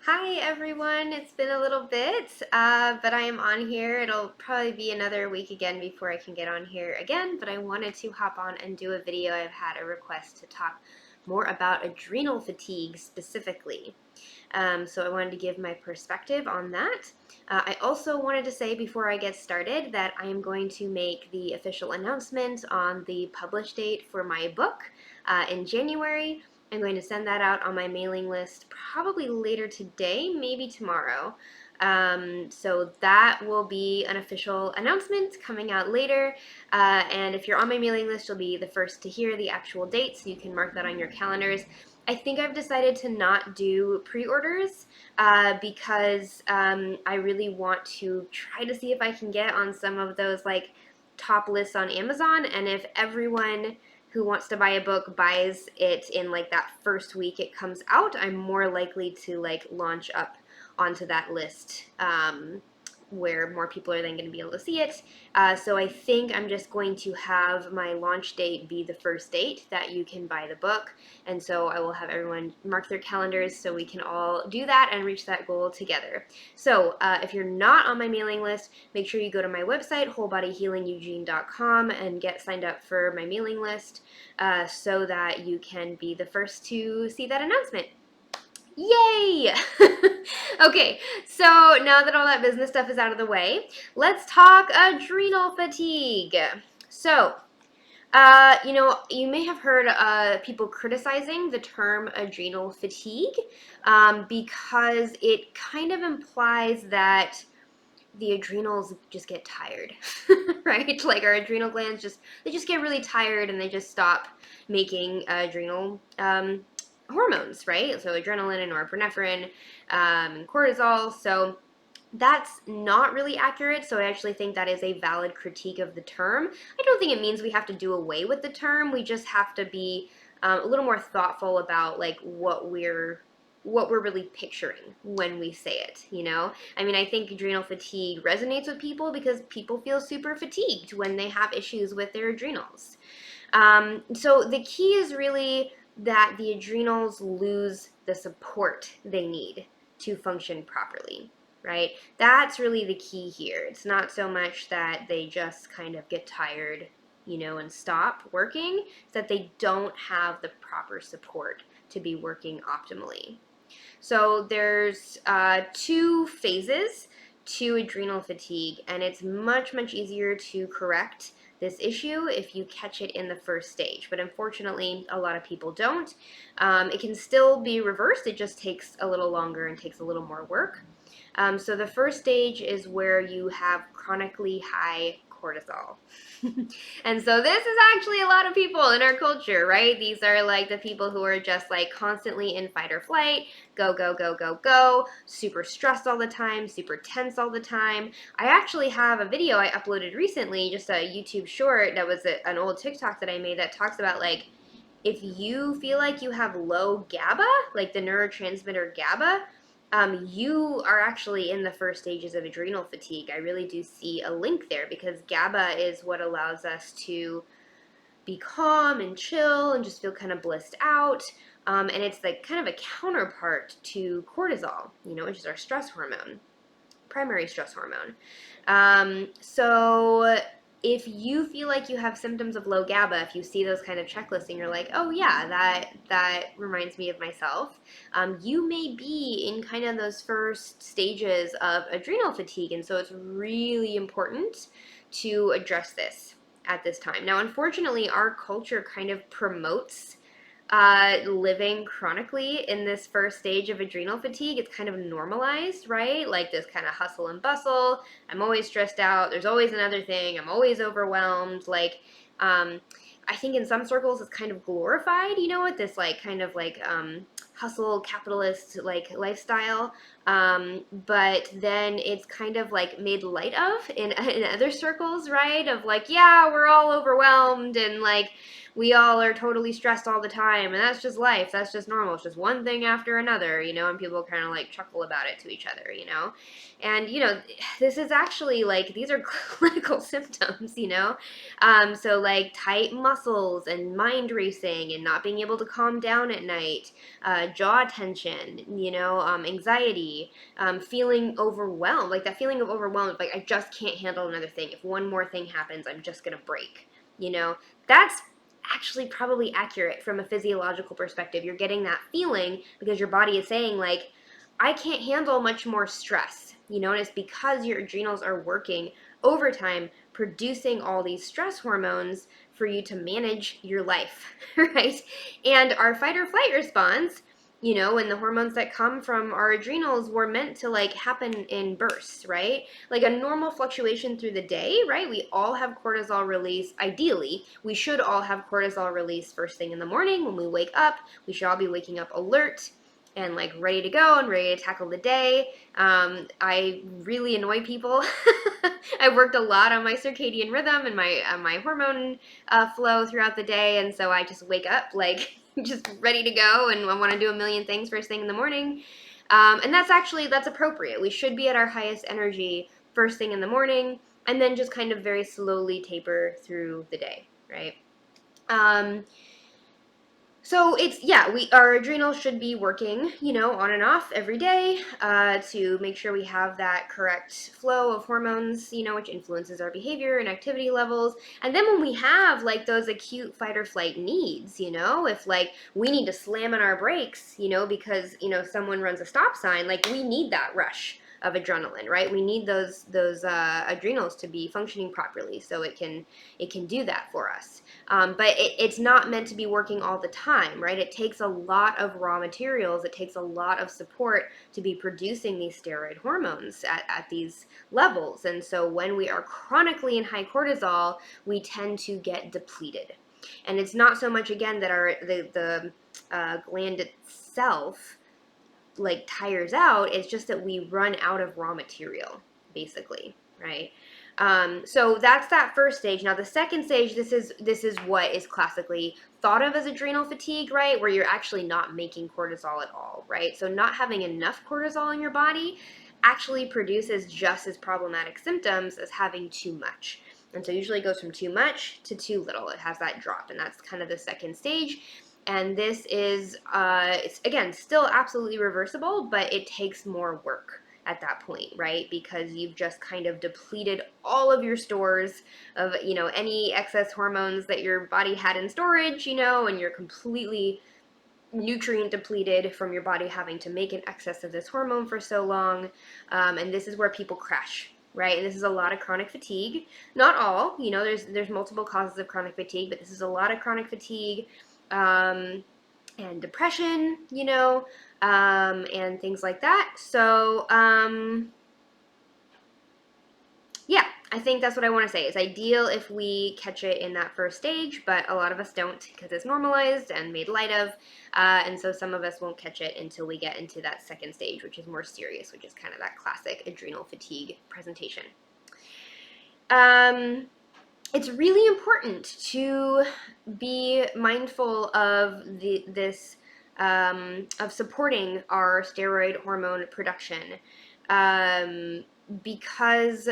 Hi everyone, it's been a little bit, but I am on here. It'll probably be another week again before I can get on here again, but I wanted to hop on and do a video. I've had a request to talk more about adrenal fatigue specifically. So I wanted to give my perspective on that. I also wanted to say before I get started that I am going to make the official announcement on the publish date for my book in January. I'm going to send that out on my mailing list probably later today, maybe tomorrow. So that will be an official announcement coming out later. And if you're on my mailing list, you'll be the first to hear the actual date, so you can mark that on your calendars. I think I've decided to not do pre-orders because I really want to try to see if I can get on some of those like top lists on Amazon. And if everyone who wants to buy a book buys it in like that first week it comes out, I'm more likely to like launch up onto that list where more people are then going to be able to see it. So I think I'm just going to have my launch date be the first date that you can buy the book. And so I will have everyone mark their calendars so we can all do that and reach that goal together. So if you're not on my mailing list, make sure you go to my website, wholebodyhealingeugene.com, and get signed up for my mailing list so that you can be the first to see that announcement. Yay! Okay, so now that all that business stuff is out of the way, let's talk adrenal fatigue. So, you may have heard people criticizing the term adrenal fatigue because it kind of implies that the adrenals just get tired, right? Like our adrenal glands they just get really tired and they just stop making adrenal hormones, right? So adrenaline and norepinephrine and cortisol. So that's not really accurate, so I actually think that is a valid critique of the term. I don't think it means we have to do away with the term. We just have to be a little more thoughtful about like what we're really picturing when we say it, you know? I mean, I think adrenal fatigue resonates with people because people feel super fatigued when they have issues with their adrenals. So the key is really that the adrenals lose the support they need to function properly, right? That's really the key here. It's not so much that they just kind of get tired, and stop working. It's that they don't have the proper support to be working optimally. So there's two phases to adrenal fatigue, and it's much, much easier to correct this issue if you catch it in the first stage. But unfortunately, a lot of people don't. It can still be reversed, it just takes a little longer and takes a little more work. So the first stage is where you have chronically high cortisol. And so this is actually a lot of people in our culture, right? These are like the people who are just like constantly in fight or flight, go, go, go, go, go, super stressed all the time, super tense all the time. I actually have a video I uploaded recently, just a YouTube short that was an old TikTok that I made that talks about like if you feel like you have low GABA, like the neurotransmitter GABA, you are actually in the first stages of adrenal fatigue. I really do see a link there because GABA is what allows us to be calm and chill and just feel kind of blissed out. And it's like kind of a counterpart to cortisol, which is our stress hormone, primary stress hormone. So if you feel like you have symptoms of low GABA, if you see those kind of checklists and you're like, oh yeah, that reminds me of myself, you may be in kind of those first stages of adrenal fatigue, and so it's really important to address this at this time. Now, unfortunately, our culture kind of promotes living chronically in this first stage of adrenal fatigue. It's kind of normalized, right? Like this kind of hustle and bustle. I'm always stressed out. There's always another thing. I'm always overwhelmed. Like, I think in some circles it's kind of glorified, with this like kind of like hustle capitalist like lifestyle. But then it's kind of like made light of in other circles, right? Of like, yeah, we're all overwhelmed and like we all are totally stressed all the time, and that's just life. That's just normal. It's just one thing after another, and people kind of like chuckle about it to each other. And, this is actually like, these are clinical symptoms. So like tight muscles and mind racing and not being able to calm down at night, jaw tension, anxiety, feeling overwhelmed, like that feeling of overwhelmed, like I just can't handle another thing. If one more thing happens, I'm just going to break, that's actually probably accurate from a physiological perspective. You're getting that feeling because your body is saying like, I can't handle much more stress, and it's because your adrenals are working overtime producing all these stress hormones for you to manage your life, right? And our fight or flight response, and the hormones that come from our adrenals were meant to like happen in bursts, right? Like a normal fluctuation through the day, right? We all have cortisol release. Ideally, we should all have cortisol release first thing in the morning when we wake up. We should all be waking up alert and like ready to go and ready to tackle the day. I really annoy people. I worked a lot on my circadian rhythm and my hormone flow throughout the day, and so I just wake up like just ready to go, and I want to do a million things first thing in the morning. And that's appropriate. We should be at our highest energy first thing in the morning, and then just kind of very slowly taper through the day, right? So our adrenals should be working, on and off every day to make sure we have that correct flow of hormones, which influences our behavior and activity levels. And then when we have like those acute fight or flight needs, if like we need to slam on our brakes, because, someone runs a stop sign, like we need that rush of adrenaline, right? We need those adrenals to be functioning properly so it can do that for us. But it's not meant to be working all the time, right? It takes a lot of raw materials. It takes a lot of support to be producing these steroid hormones at these levels. And so when we are chronically in high cortisol, we tend to get depleted. And it's not so much, again, that the gland itself like tires out. It's just that we run out of raw material, basically, right? So that's that first stage. Now the second stage, this is what is classically thought of as adrenal fatigue, right? Where you're actually not making cortisol at all, right? So not having enough cortisol in your body actually produces just as problematic symptoms as having too much. And so usually it goes from too much to too little. It has that drop, and that's kind of the second stage. And this is, it's again, still absolutely reversible, but it takes more work at that point, right? Because you've just kind of depleted all of your stores of, any excess hormones that your body had in storage, and you're completely nutrient depleted from your body having to make an excess of this hormone for so long. And this is where people crash, right? And this is a lot of chronic fatigue. Not all, there's multiple causes of chronic fatigue, but this is a lot of chronic fatigue. And depression, and things like that. So, yeah, I think that's what I want to say. It's ideal if we catch it in that first stage, but a lot of us don't because it's normalized and made light of. And so some of us won't catch it until we get into that second stage, which is more serious, which is kind of that classic adrenal fatigue presentation. It's really important to be mindful of this of supporting our steroid hormone production, because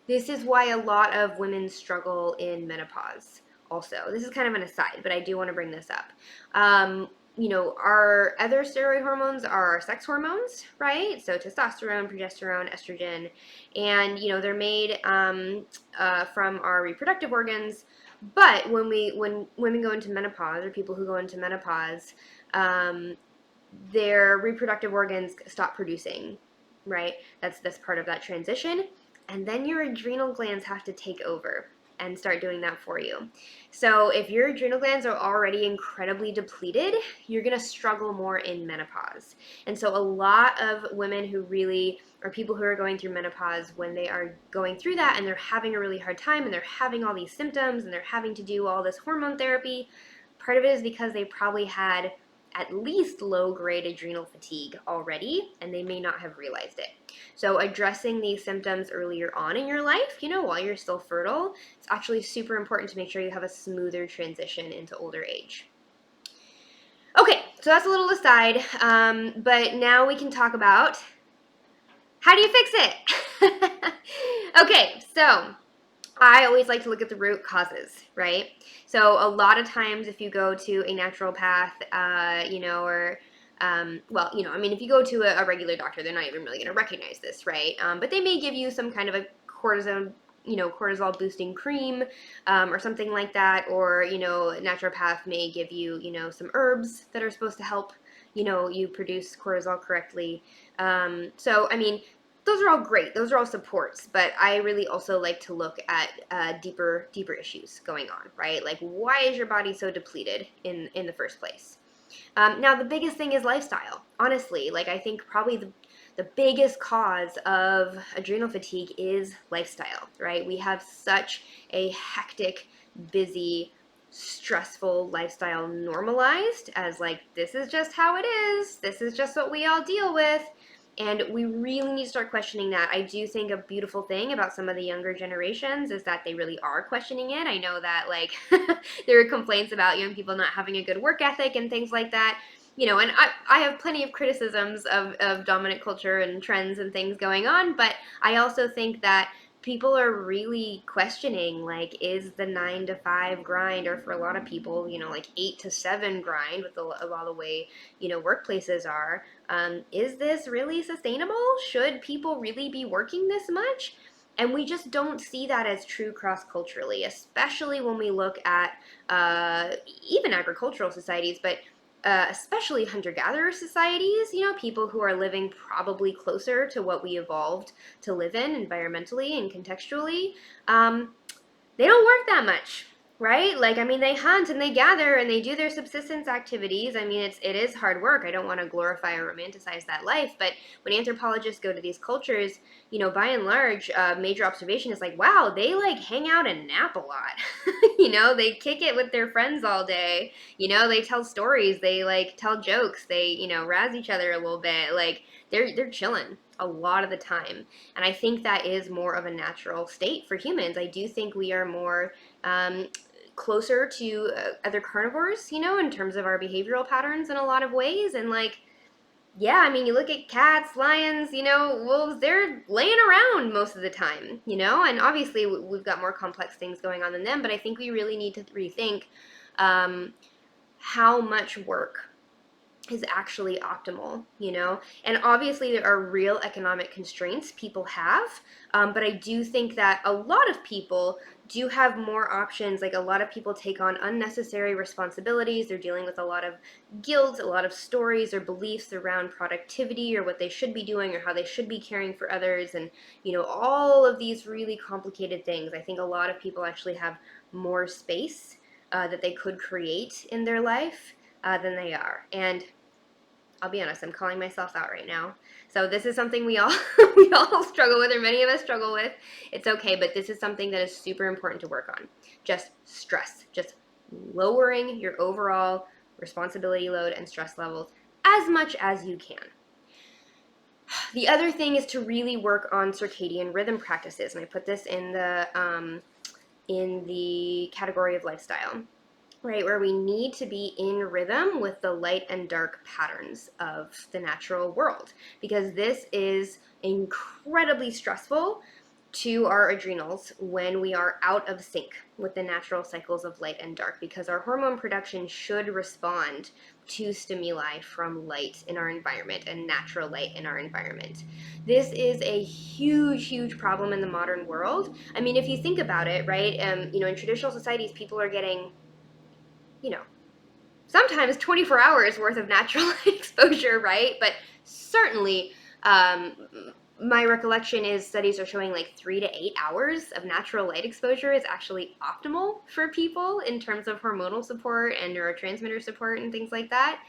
this is why a lot of women struggle in menopause. Also, this is kind of an aside, but I do want to bring this up. Our other steroid hormones are our sex hormones, right? So testosterone, progesterone, estrogen, and they're made from our reproductive organs. But when women go into menopause, or people who go into menopause, their reproductive organs stop producing, right? That's part of that transition, and then your adrenal glands have to take over and start doing that for you. So if your adrenal glands are already incredibly depleted, you're going to struggle more in menopause. And so a lot of women who really, or people who are going through menopause, when they are going through that and they're having a really hard time and they're having all these symptoms and they're having to do all this hormone therapy, part of it is because they probably had at least low-grade adrenal fatigue already, and they may not have realized it. So addressing these symptoms earlier on in your life, while you're still fertile, it's actually super important to make sure you have a smoother transition into older age. Okay, so that's a little aside, but now we can talk about how do you fix it? Okay, so I always like to look at the root causes, right? So a lot of times if you go to a naturopath, or if you go to a regular doctor, they're not even really going to recognize this, right? But they may give you some kind of a cortisol boosting cream, or something like that, or, naturopath may give you, some herbs that are supposed to help, you produce cortisol correctly. Those are all great. Those are all supports, but I really also like to look at deeper issues going on, right? Like, why is your body so depleted in the first place? Now, the biggest thing is lifestyle. Honestly, I think probably the biggest cause of adrenal fatigue is lifestyle, right? We have such a hectic, busy, stressful lifestyle normalized as this is just how it is. This is just what we all deal with. And we really need to start questioning that. I do think a beautiful thing about some of the younger generations is that they really are questioning it. I know that there are complaints about young people not having a good work ethic and things like that. And I have plenty of criticisms of dominant culture and trends and things going on, but I also think that people are really questioning, is the 9 to 5 grind, or for a lot of people, 8 to 7 grind with a lot of the way, workplaces are, is this really sustainable? Should people really be working this much? And we just don't see that as true cross-culturally, especially when we look at even agricultural societies, but especially hunter-gatherer societies, people who are living probably closer to what we evolved to live in environmentally and contextually. They don't work that much, right? They hunt and they gather and they do their subsistence activities. It is hard work. I don't want to glorify or romanticize that life, but when anthropologists go to these cultures, by and large, major observation is wow, they hang out and nap a lot. They kick it with their friends all day. They tell stories, they tell jokes, they, razz each other a little bit. They're chilling a lot of the time. And I think that is more of a natural state for humans. I do think we are more closer to other carnivores, in terms of our behavioral patterns in a lot of ways. And you look at cats, lions, wolves, they're laying around most of the time, and obviously we've got more complex things going on than them, but I think we really need to rethink how much work is actually optimal, and obviously there are real economic constraints people have, but I do think that a lot of people do have more options. A lot of people take on unnecessary responsibilities. They're dealing with a lot of guilt, a lot of stories or beliefs around productivity or what they should be doing or how they should be caring for others, and all of these really complicated things. I think a lot of people actually have more space that they could create in their life than they are. And I'll be honest, I'm calling myself out right now. So this is something we all we all struggle with, or many of us struggle with. It's okay, but this is something that is super important to work on. Just stress, just lowering your overall responsibility load and stress levels as much as you can. The other thing is to really work on circadian rhythm practices, and I put this in the category of lifestyle. Right, where we need to be in rhythm with the light and dark patterns of the natural world, because this is incredibly stressful to our adrenals when we are out of sync with the natural cycles of light and dark, because our hormone production should respond to stimuli from light in our environment and natural light in our environment. This is a huge problem in the modern world. If you think about it, right, in traditional societies, people are getting sometimes 24 hours worth of natural light exposure, right? But certainly, my recollection is studies are showing 3 to 8 hours of natural light exposure is actually optimal for people in terms of hormonal support and neurotransmitter support and things like that.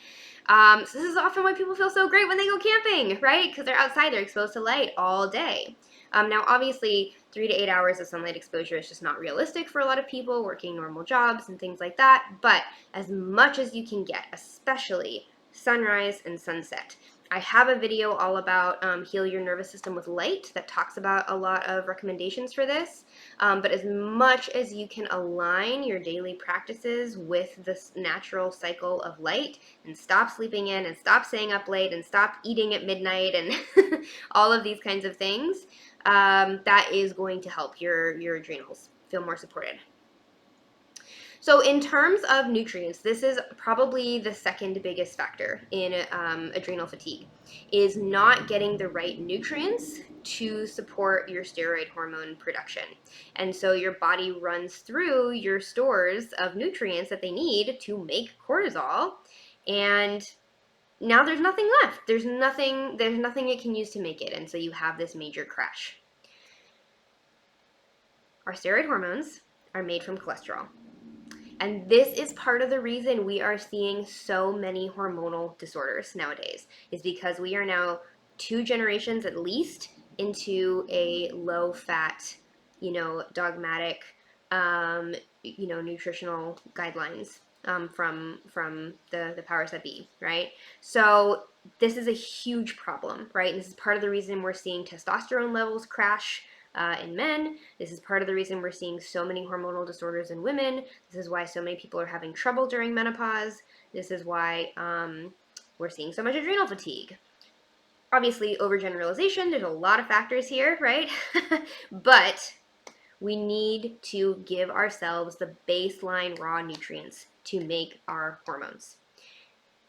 So this is often why people feel so great when they go camping, right? Because they're outside, they're exposed to light all day. Now, obviously, 3 to 8 hours of sunlight exposure is just not realistic for a lot of people working normal jobs and things like that. But as much as you can get, especially sunrise, and sunset. I have a video all about heal your nervous system with light that talks about a lot of recommendations for this. But as much as you can align your daily practices with this natural cycle of light and stop sleeping in and stop staying up late and stop eating at midnight and all of these kinds of things, that is going to help your adrenals feel more supported. So in terms of nutrients, this is probably the second biggest factor in adrenal fatigue, is not getting the right nutrients to support your steroid hormone production. And so your body runs through your stores of nutrients that they need to make cortisol, and now there's nothing left. There's nothing it can use to make it, and so you have this major crash. Our steroid hormones are made from cholesterol. And this is part of the reason we are seeing so many hormonal disorders nowadays, is because we are now 2 generations at least into a low-fat, dogmatic, nutritional guidelines from the powers that be, right? So this is a huge problem, right? And this is part of the reason we're seeing testosterone levels crash in men. This is part of the reason we're seeing so many hormonal disorders in women. This is why so many people are having trouble during menopause. This is why we're seeing so much adrenal fatigue. Obviously, overgeneralization, there's a lot of factors here, right? But we need to give ourselves the baseline raw nutrients to make our hormones.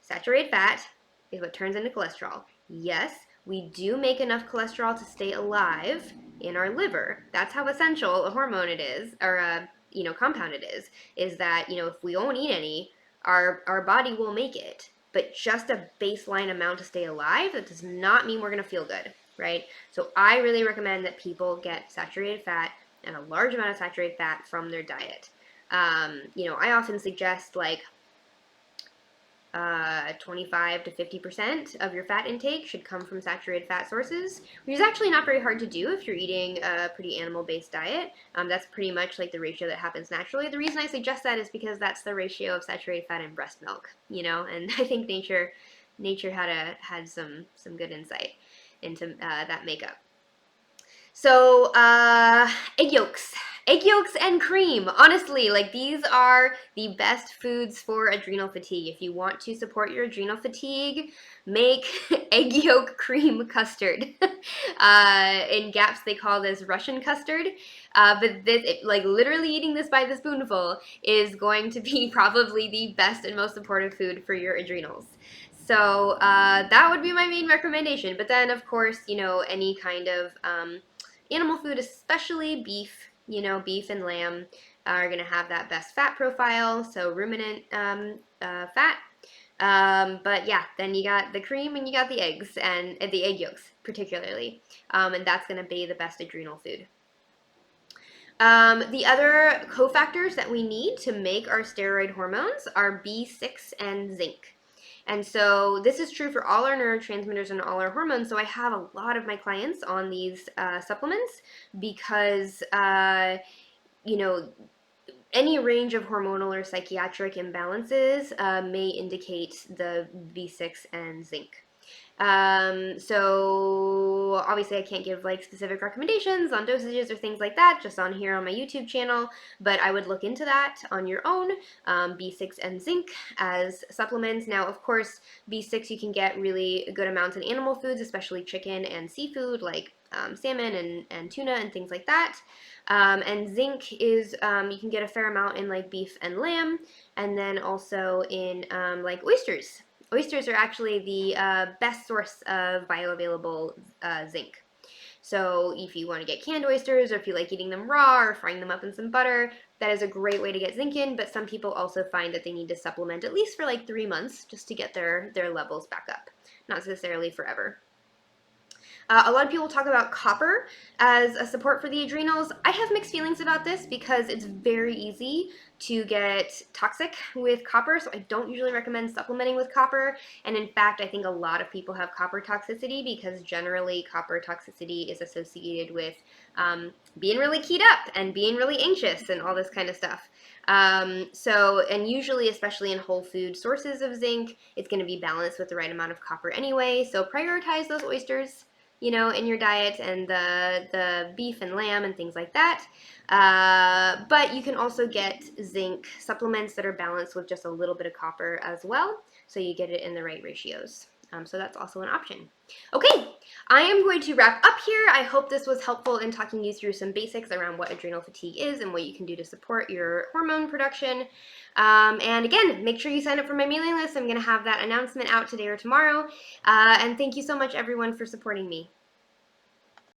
Saturated fat is what turns into cholesterol. Yes, we do make enough cholesterol to stay alive in our liver. That's how essential a hormone it is, or a compound it is that if we don't eat any, our body will make it. But just a baseline amount to stay alive, that does not mean we're going to feel good, right? So I really recommend that people get saturated fat and a large amount of saturated fat from their diet. I often suggest 25 to 50% of your fat intake should come from saturated fat sources, which is actually not very hard to do if you're eating a pretty animal-based diet. That's pretty much like the ratio that happens naturally. The reason I suggest that is because that's the ratio of saturated fat in breast milk, and I think nature had some good insight into that makeup. So egg yolks. Egg yolks and cream. Honestly, these are the best foods for adrenal fatigue. If you want to support your adrenal fatigue, make egg yolk cream custard. In GAPS, they call this Russian custard. But this, literally eating this by the spoonful is going to be probably the best and most supportive food for your adrenals. So that would be my main recommendation. But then, of course, any kind of animal food, especially beef, beef and lamb are going to have that best fat profile, so ruminant fat. But yeah, then you got the cream and you got the eggs, and the egg yolks particularly, and that's going to be the best adrenal food. The other cofactors that we need to make our steroid hormones are B6 and zinc. And so this is true for all our neurotransmitters and all our hormones. So I have a lot of my clients on these supplements because, any range of hormonal or psychiatric imbalances may indicate the B6 and zinc. So obviously I can't give specific recommendations on dosages or things like that just on here on my YouTube channel, but I would look into that on your own, B6 and zinc as supplements. Now, of course, B6 you can get really good amounts in animal foods, especially chicken and seafood like salmon and tuna and things like that. And zinc is, you can get a fair amount in beef and lamb, and then also in oysters. Oysters are actually the best source of bioavailable zinc. So if you want to get canned oysters, or if you like eating them raw or frying them up in some butter, that is a great way to get zinc in, but some people also find that they need to supplement at least for 3 months just to get their levels back up. Not necessarily forever. A lot of people talk about copper as a support for the adrenals. I have mixed feelings about this because it's very easy to get toxic with copper, so I don't usually recommend supplementing with copper. And in fact, I think a lot of people have copper toxicity because generally copper toxicity is associated with being really keyed up and being really anxious and all this kind of stuff. And usually, especially in whole food sources of zinc, it's going to be balanced with the right amount of copper anyway. So prioritize those oysters, in your diet, and the beef and lamb and things like that. But you can also get zinc supplements that are balanced with just a little bit of copper as well, so you get it in the right ratios. So that's also an option. Okay, I am going to wrap up here. I hope this was helpful in talking you through some basics around what adrenal fatigue is and what you can do to support your hormone production. And again, make sure you sign up for my mailing list. I'm going to have that announcement out today or tomorrow. And thank you so much, everyone, for supporting me.